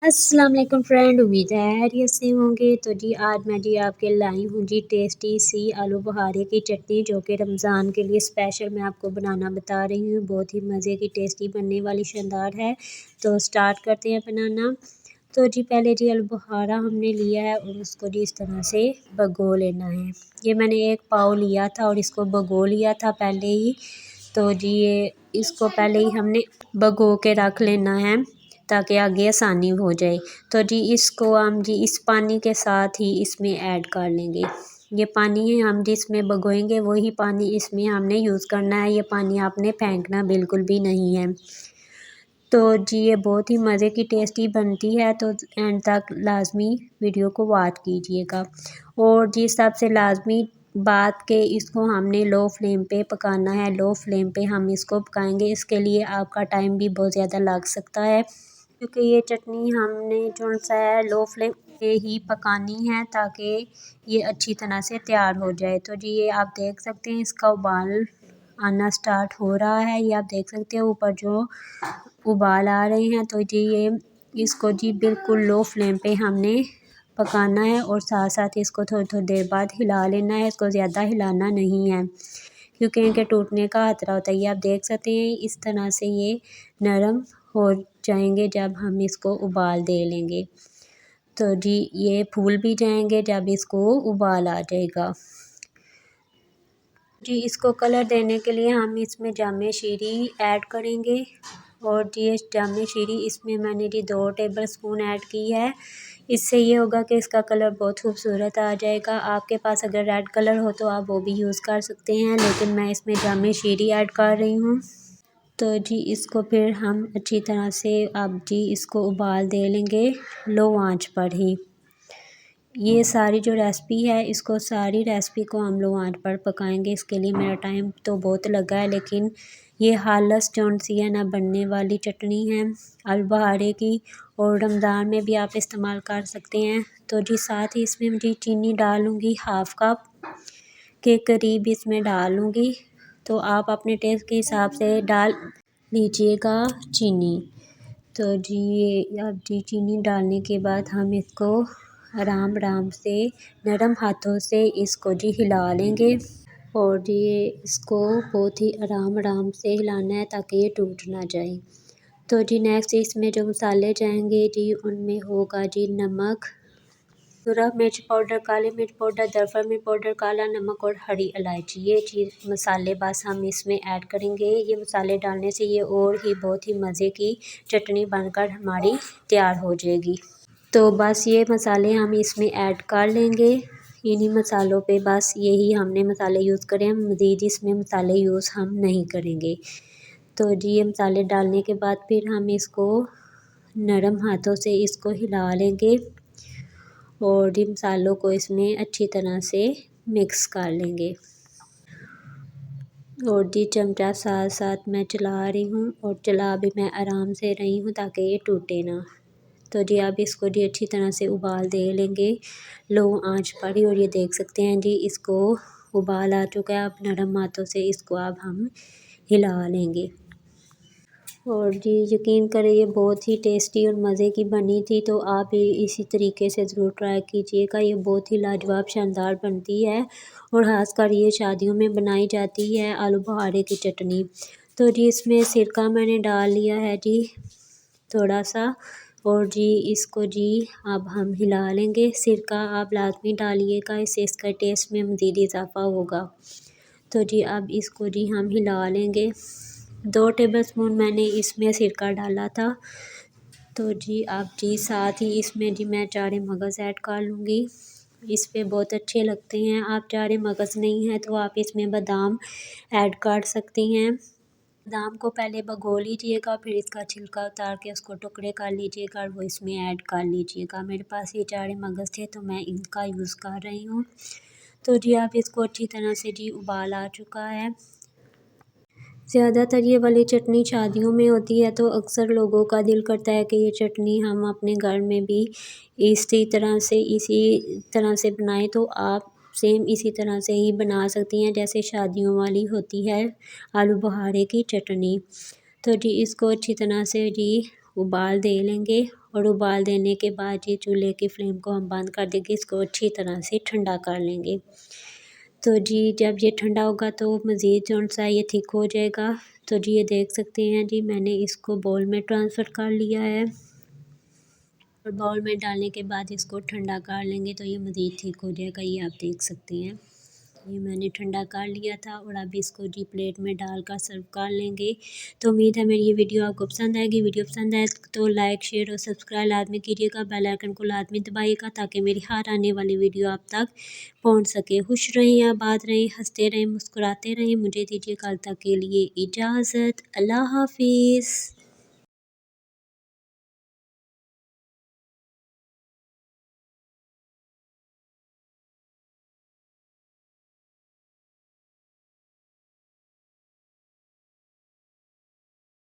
अस्सलाम वालेकुम फ्रेंड, उम्मीद है खैरियत से होंगे। तो जी आज मैं आपके लाई हूँ जी टेस्टी सी आलू बुखारे की चटनी, जो कि रमज़ान के लिए स्पेशल मैं आपको बनाना बता रही हूँ। बहुत ही मज़े की टेस्टी बनने वाली शानदार है। तो स्टार्ट करते हैं बनाना। तो जी पहले जी आलू बुखारा हमने लिया है और उसको जी इस तरह से भगो लेना है। ये मैंने 1 पाव लिया था और इसको भगो लिया था पहले ही। तो जी ये इसको पहले ही हमने भगो के रख लेना है ताकि आगे आसानी हो जाए। तो जी इसको हम जी इस पानी के साथ ही इसमें ऐड कर लेंगे। ये पानी है हम जिसमें भिगोएंगे वही पानी इसमें हमने यूज़ करना है। ये पानी आपने फेंकना बिल्कुल भी नहीं है। तो जी ये बहुत ही मज़े की टेस्टी बनती है, तो एंड तक लाज़मी वीडियो को वॉच कीजिएगा। और जी सबसे लाज़मी बात कि इसको हमने लो फ्लेम पे पकाना है। लो फ्लेम पे हम इसको पकाएंगे, इसके लिए आपका टाइम भी बहुत ज़्यादा लग सकता है, क्योंकि ये चटनी हमने जो सा है लो फ्लेम पे ही पकानी है ताकि ये अच्छी तरह से तैयार हो जाए। तो जी ये आप देख सकते हैं इसका उबाल आना स्टार्ट हो रहा है। ये आप देख सकते हैं ऊपर जो उबाल आ रहे हैं। तो जी ये इसको जी बिल्कुल लो फ्लेम पे हमने पकाना है और साथ साथ इसको थोड़ी थोड़ी देर बाद हिला लेना है। इसको ज़्यादा हिलाना नहीं है क्योंकि इनके टूटने का खतरा होता है। ये आप देख सकते हैं इस तरह से ये नरम हो जाएंगे जब हम इसको उबाल दे लेंगे। तो जी ये फूल भी जाएंगे जब इसको उबाल आ जाएगा। जी इसको कलर देने के लिए हम इसमें जामे शीरी ऐड करेंगे। और जी ये जामे शीरी इसमें मैंने जी 2 टेबल स्पून ऐड की है। इससे ये होगा कि इसका कलर बहुत खूबसूरत आ जाएगा। आपके पास अगर रेड कलर हो तो आप वो भी यूज़ कर सकते हैं, लेकिन मैं इसमें जामे शीरी ऐड कर रही हूँ। तो जी इसको फिर हम अच्छी तरह से अब जी इसको उबाल दे लेंगे लो आंच पर ही। ये सारी जो रेसिपी है इसको सारी रेसिपी को हम लोग आंच पर पकाएंगे। इसके लिए मेरा टाइम तो बहुत लगा है, लेकिन ये हालस जौन सी है ना बनने वाली चटनी है आलू बुखारे की, और रमज़ान में भी आप इस्तेमाल कर सकते हैं। तो जी साथ ही इसमें जी चीनी डालूँगी, 1/2 कप के करीब इसमें डालूँगी। तो आप अपने टेस्ट के हिसाब से डाल लीजिएगा चीनी। तो जी ये अब जी चीनी डालने के बाद हम इसको आराम आराम से नरम हाथों से इसको जी हिला लेंगे। और जी ये इसको बहुत ही आराम आराम से हिलाना है ताकि ये टूट ना जाए। तो जी नेक्स्ट इसमें जो मसाले जाएंगे जी उनमें होगा जी नमक, सूखा मिर्च पाउडर, काली मिर्च पाउडर, जायफल मिर्च पाउडर, काला नमक और हरी इलायची। ये चीज़ मसाले बस हम इसमें ऐड करेंगे। ये मसाले डालने से ये और ही बहुत ही मज़े की चटनी बनकर हमारी तैयार हो जाएगी। तो बस ये मसाले हम इसमें ऐड कर लेंगे। इन्हीं मसालों पे बस यही हमने मसाले यूज़ करें, हम मज़ीद इसमें मसाले यूज़ हम नहीं करेंगे। तो जी ये मसाले डालने के बाद फिर हम इसको नरम हाथों से इसको हिला लेंगे और जी मसालों को इसमें अच्छी तरह से मिक्स कर लेंगे। और जी चमचा साथ साथ मैं चला रही हूँ और चला भी मैं आराम से रही हूँ ताकि ये टूटे ना। तो जी आप इसको जी अच्छी तरह से उबाल दे लेंगे लो आंच पर ही। और ये देख सकते हैं जी इसको उबाल आ चुका है। अब नरम हाथों से इसको अब हम हिला लेंगे। और जी यकीन करें ये बहुत ही टेस्टी और मज़े की बनी थी, तो आप ये इसी तरीके से ज़रूर ट्राई कीजिएगा। ये बहुत ही लाजवाब शानदार बनती है और ख़ासकर ये शादियों में बनाई जाती है आलू बुखारे की चटनी। तो जी इसमें सिरका मैंने डाल लिया है जी थोड़ा सा। और जी इसको जी अब हम हिला लेंगे। सिरका आप लाज़मी डालिएगा, इससे इसका टेस्ट में मज़ीद इज़ाफ़ा होगा। तो जी अब इसको जी हम हिला लेंगे। 2 टेबलस्पून मैंने इसमें सिरका डाला था। तो जी अब जी साथ ही इसमें जी मैं चारे मगज़ ऐड कर लूँगी। इस पे बहुत अच्छे लगते हैं। आप चारे मगज़ नहीं है तो आप इसमें बादाम ऐड कर सकती हैं। बादाम को पहले भिगो लीजिएगा, फिर इसका छिलका उतार के उसको टुकड़े कर लीजिएगा और वो इसमें ऐड कर लीजिएगा। मेरे पास ये चारे मगज़ थे तो मैं इनका यूज़ कर रही हूँ। तो जी आप इसको अच्छी तरह से जी उबाल आ चुका है। ज़्यादातर ये वाली चटनी शादियों में होती है, तो अक्सर लोगों का दिल करता है कि ये चटनी हम अपने घर में भी इसी तरह से बनाएं। तो आप सेम इसी तरह से ही बना सकती हैं जैसे शादियों वाली होती है आलू बुखारे की चटनी। तो जी इसको अच्छी तरह से जी उबाल दे लेंगे और उबाल देने के बाद ये चूल्हे की फ्लेम को हम बंद कर देंगे, इसको अच्छी तरह से ठंडा कर लेंगे। तो जी जब ये ठंडा होगा तो मज़ीद जो-सा ये थिक हो जाएगा। तो जी ये देख सकते हैं जी मैंने इसको बाउल में ट्रांसफ़र कर लिया है और बाउल में डालने के बाद इसको ठंडा कर लेंगे तो ये मज़ीद ठीक हो जाएगा, ये आप देख सकते हैं। ये मैंने ठंडा कर लिया था और अब इसको जी प्लेट में डालकर सर्व कर लेंगे। तो उम्मीद है मेरी ये वीडियो आपको पसंद आएगी। वीडियो पसंद आए तो लाइक, शेयर और सब्सक्राइब लाज़मी कीजिएगा। बेल आइकन को लाज़मी दबाइएगा ताकि मेरी हर आने वाली वीडियो आप तक पहुँच सके। खुश रहें, आबाद रहें, हँसते रहें, मुस्कुराते रहें। मुझे दीजिए कल तक के लिए इजाज़त। अल्लाह हाफ़िज़।